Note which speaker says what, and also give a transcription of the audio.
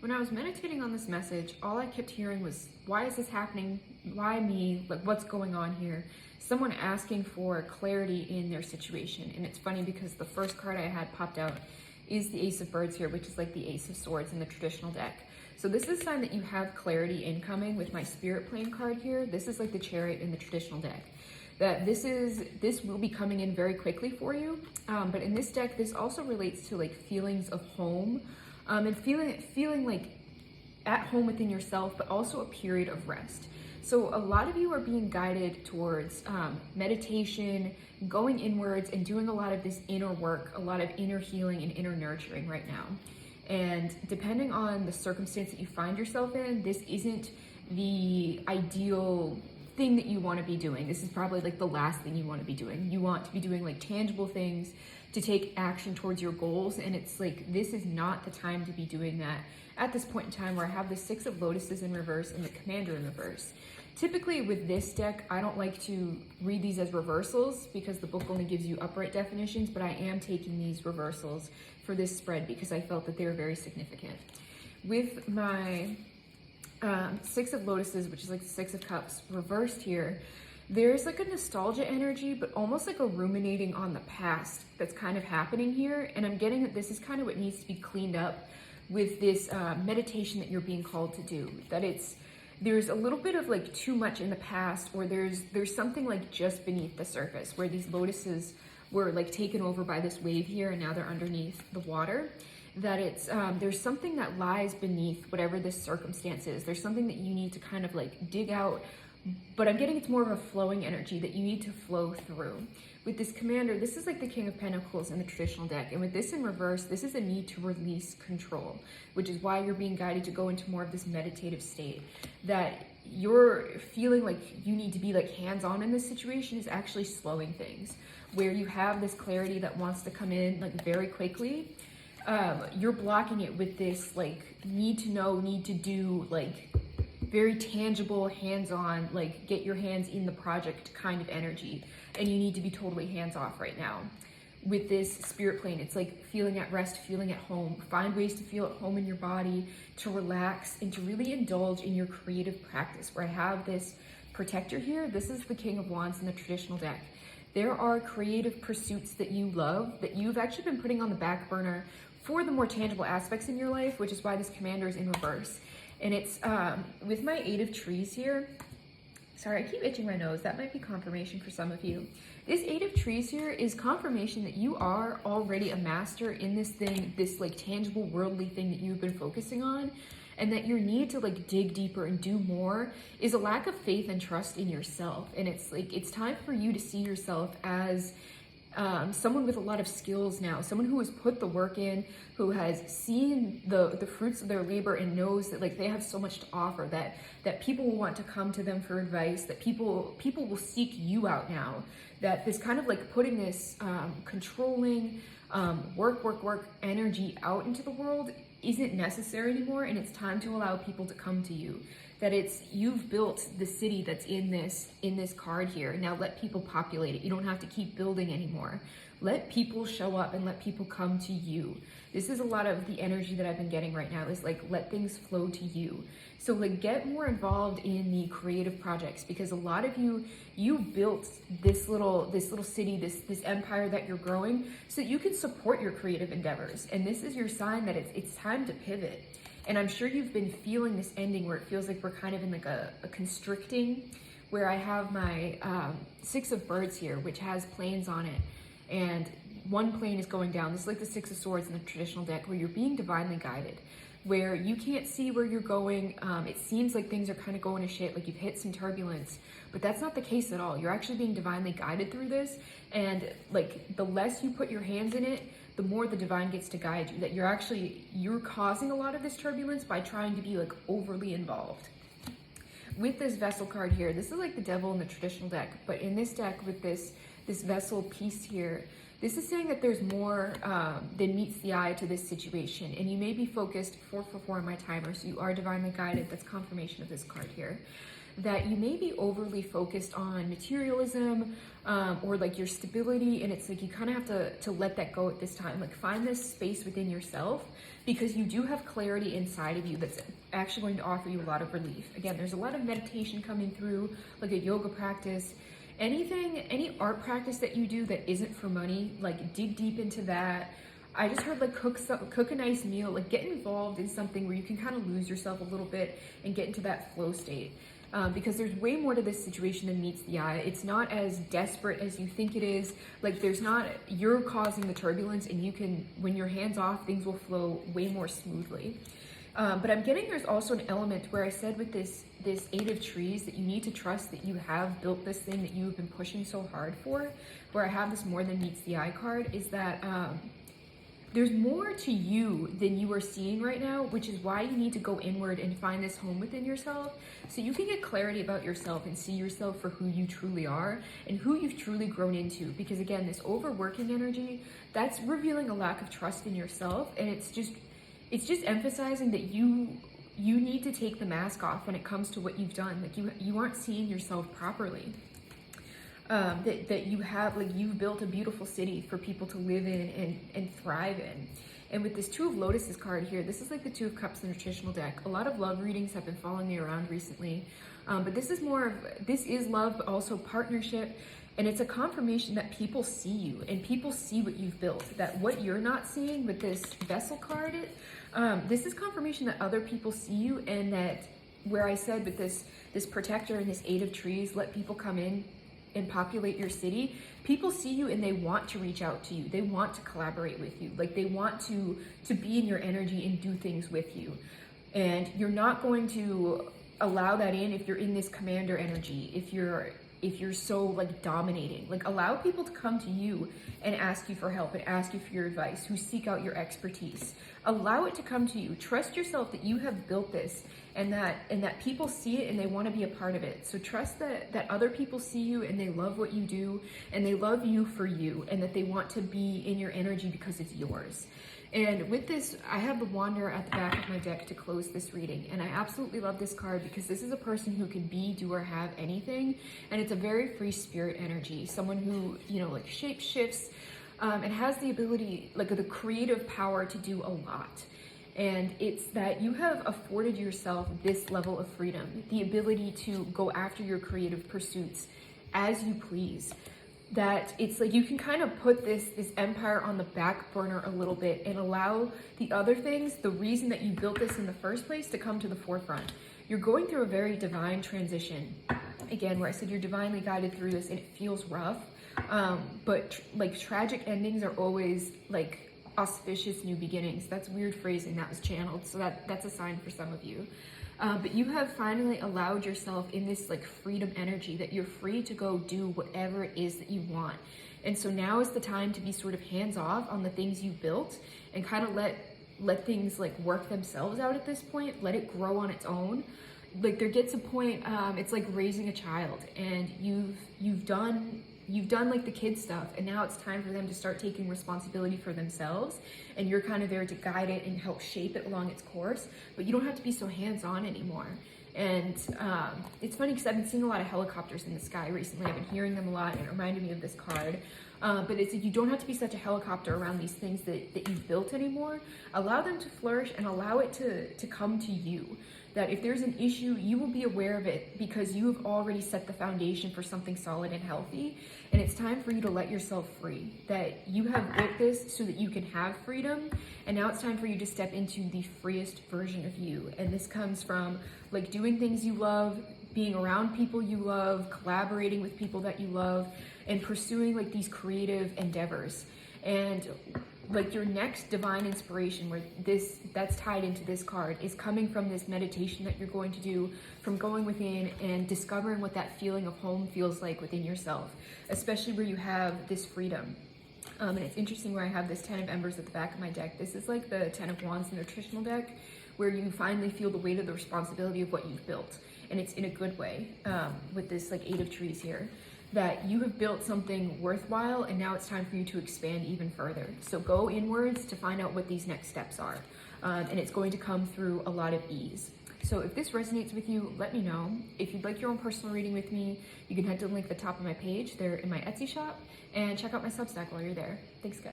Speaker 1: When I was meditating on this message, all I kept hearing was, why is this happening? Why me? Like, what's going on here? Someone asking for clarity in their situation. And it's funny because the first card I had popped out is the Ace of Birds here, which is like the Ace of Swords in the traditional deck. So this is a sign that you have clarity incoming with my Spirit Plane card here. This is like the Chariot in the traditional deck. That this will be coming in very quickly for you. But in this deck, this also relates to like feelings of home, and feeling like at home within yourself, but also a period of rest. So a lot of you are being guided towards meditation, going inwards, and doing a lot of this inner work, a lot of inner healing and inner nurturing right now. And depending on the circumstance that you find yourself in, this isn't the ideal thing that you want to be doing. This is probably like the last thing you want to be doing. You want to be doing like tangible things to take action towards your goals, and it's like this is not the time to be doing that at this point in time, where I have the Six of Lotuses in reverse and the Commander in reverse. Typically with this deck, I don't like to read these as reversals because the book only gives you upright definitions, but I am taking these reversals for this spread because I felt that they were very significant. With my Six of Lotuses, which is like the Six of Cups reversed here, there's like a nostalgia energy, but almost like a ruminating on the past that's kind of happening here. And I'm getting that this is kind of what needs to be cleaned up with this meditation that you're being called to do. That there's a little bit of like too much in the past, or there's something like just beneath the surface where these lotuses were like taken over by this wave here and now they're underneath the water. That there's something that lies beneath whatever this circumstance is. There's something that you need to kind of like dig out, but I'm getting it's more of a flowing energy that you need to flow through. With this Commander, this is like the King of Pentacles in the traditional deck, and with this in reverse, this is a need to release control, which is why you're being guided to go into more of this meditative state. That you're feeling like you need to be like hands-on in this situation is actually slowing things. Where you have this clarity that wants to come in like very quickly, you're blocking it with this like need to know, need to do, like very tangible, hands-on, like get your hands in the project kind of energy, and you need to be totally hands-off right now. With this Spirit Plane, it's like feeling at rest, feeling at home. Find ways to feel at home in your body, to relax, and to really indulge in your creative practice. Where I have this Protector here, this is the King of Wands in the traditional deck. There are creative pursuits that you love that you've actually been putting on the back burner for the more tangible aspects in your life, which is why this Commander is in reverse. And it's with my Eight of Trees here. Sorry, I keep itching my nose. That might be confirmation for some of you. This Eight of Trees here is confirmation that you are already a master in this thing, this like tangible worldly thing that you've been focusing on, and that your need to like dig deeper and do more is a lack of faith and trust in yourself. And it's like, it's time for you to see yourself as someone with a lot of skills now, someone who has put the work in, who has seen the fruits of their labor and knows that like they have so much to offer, that people will want to come to them for advice, that people will seek you out now, that this kind of like putting this controlling work energy out into the world isn't necessary anymore, and it's time to allow people to come to you. That you've built the city that's in this card here. Now let people populate it. You don't have to keep building anymore. Let people show up and let people come to you. This is a lot of the energy that I've been getting right now, is like, let things flow to you. So like get more involved in the creative projects, because a lot of you built this little city, this empire that you're growing, so that you can support your creative endeavors. And this is your sign that it's time to pivot. And I'm sure you've been feeling this ending where it feels like we're kind of in like a constricting, where I have my Six of Birds here, which has planes on it. And one plane is going down. This is like the Six of Swords in the traditional deck, where you're being divinely guided, where you can't see where you're going. It seems like things are kind of going to shit, like you've hit some turbulence, but that's not the case at all. You're actually being divinely guided through this. And like the less you put your hands in it, the more the divine gets to guide you. That you're causing a lot of this turbulence by trying to be like overly involved. With this Vessel card here, this is like the Devil in the traditional deck, but in this deck with this Vessel piece here, this is saying that there's more than meets the eye to this situation, and you may be focused 4 for 4 on my timer, so you are divinely guided. That's confirmation of this card here. that you may be overly focused on materialism, or like your stability, and it's like you kind of have to let that go at this time. Like find this space within yourself, because you do have clarity inside of you that's actually going to offer you a lot of relief. Again, there's a lot of meditation coming through, like a yoga practice, any art practice that you do that isn't for money, like dig deep into that. I just heard like cook a nice meal, like get involved in something where you can kind of lose yourself a little bit and get into that flow state. Because there's way more to this situation than meets the eye. It's not as desperate as you think it is. Like you're causing the turbulence, and you can, when your hands off, things will flow way more smoothly. But I'm getting there's also an element where I said with this Eight of Trees that you need to trust that you have built this thing that you've been pushing so hard for. Where I have this more than meets the eye card is that there's more to you than you are seeing right now, which is why you need to go inward and find this home within yourself, so you can get clarity about yourself and see yourself for who you truly are and who you've truly grown into. Because again, this overworking energy, that's revealing a lack of trust in yourself, and it's just emphasizing that you need to take the mask off when it comes to what you've done. Like you aren't seeing yourself properly. That you have, like, you've built a beautiful city for people to live in and thrive in. And with this Two of Lotuses card here, this is like the Two of Cups in the nutritional deck. A lot of love readings have been following me around recently. But this is love, but also partnership. And it's a confirmation that people see you and people see what you've built. That what you're not seeing with this Vessel card, this is confirmation that other people see you, and that where I said with this Protector and this Eight of Trees, let people come in and populate your city, people see you and they want to reach out to you. They want to collaborate with you. Like they want to be in your energy and do things with you. And you're not going to allow that in if you're in this commander energy, if you're so like dominating. Like allow people to come to you and ask you for help and ask you for your advice, who seek out your expertise. Allow it to come to you. Trust yourself that you have built this, and that people see it and they want to be a part of it. So trust that other people see you and they love what you do, and they love you for you, and that they want to be in your energy because it's yours. And with this, I have the Wanderer at the back of my deck to close this reading. And I absolutely love this card because this is a person who can be, do, or have anything. And it's a very free spirit energy. Someone who, like shape shifts and has the ability, like the creative power to do a lot. And it's that you have afforded yourself this level of freedom, the ability to go after your creative pursuits as you please. That it's like you can kind of put this empire on the back burner a little bit and allow the other things, the reason that you built this in the first place, to come to the forefront. You're going through a very divine transition. Again, where I said you're divinely guided through this and it feels rough. But like tragic endings are always like auspicious new beginnings. That's weird phrasing that was channeled. So that's a sign for some of you. But you have finally allowed yourself in this like freedom energy that you're free to go do whatever it is that you want. And so now is the time to be sort of hands off on the things you built and kind of let things like work themselves out at this point. Let it grow on its own. Like there gets a point, it's like raising a child, and you've done like the kid stuff, and now it's time for them to start taking responsibility for themselves, and you're kind of there to guide it and help shape it along its course, but you don't have to be so hands-on anymore. And it's funny because I've been seeing a lot of helicopters in the sky recently. I've been hearing them a lot, and it reminded me of this card. But it's like you don't have to be such a helicopter around these things that you've built anymore. Allow them to flourish and allow it to come to you. That if there's an issue, you will be aware of it because you have already set the foundation for something solid and healthy. And it's time for you to let yourself free. That you have built this so that you can have freedom. And now it's time for you to step into the freest version of you. And this comes from like doing things you love, being around people you love, collaborating with people that you love, and pursuing like these creative endeavors. And like your next divine inspiration, where that's tied into this card, is coming from this meditation that you're going to do, from going within and discovering what that feeling of home feels like within yourself, especially where you have this freedom. And it's interesting where I have this 10 of Embers at the back of my deck. This is like the 10 of Wands in the nutritional deck, where you finally feel the weight of the responsibility of what you've built. And it's in a good way, with this like 8 of Trees here. That you have built something worthwhile, and now it's time for you to expand even further. So go inwards to find out what these next steps are. And it's going to come through a lot of ease. So if this resonates with you, let me know. If you'd like your own personal reading with me, you can head to the link at the top of my page. They're in my Etsy shop, and check out my Substack while you're there. Thanks, guys.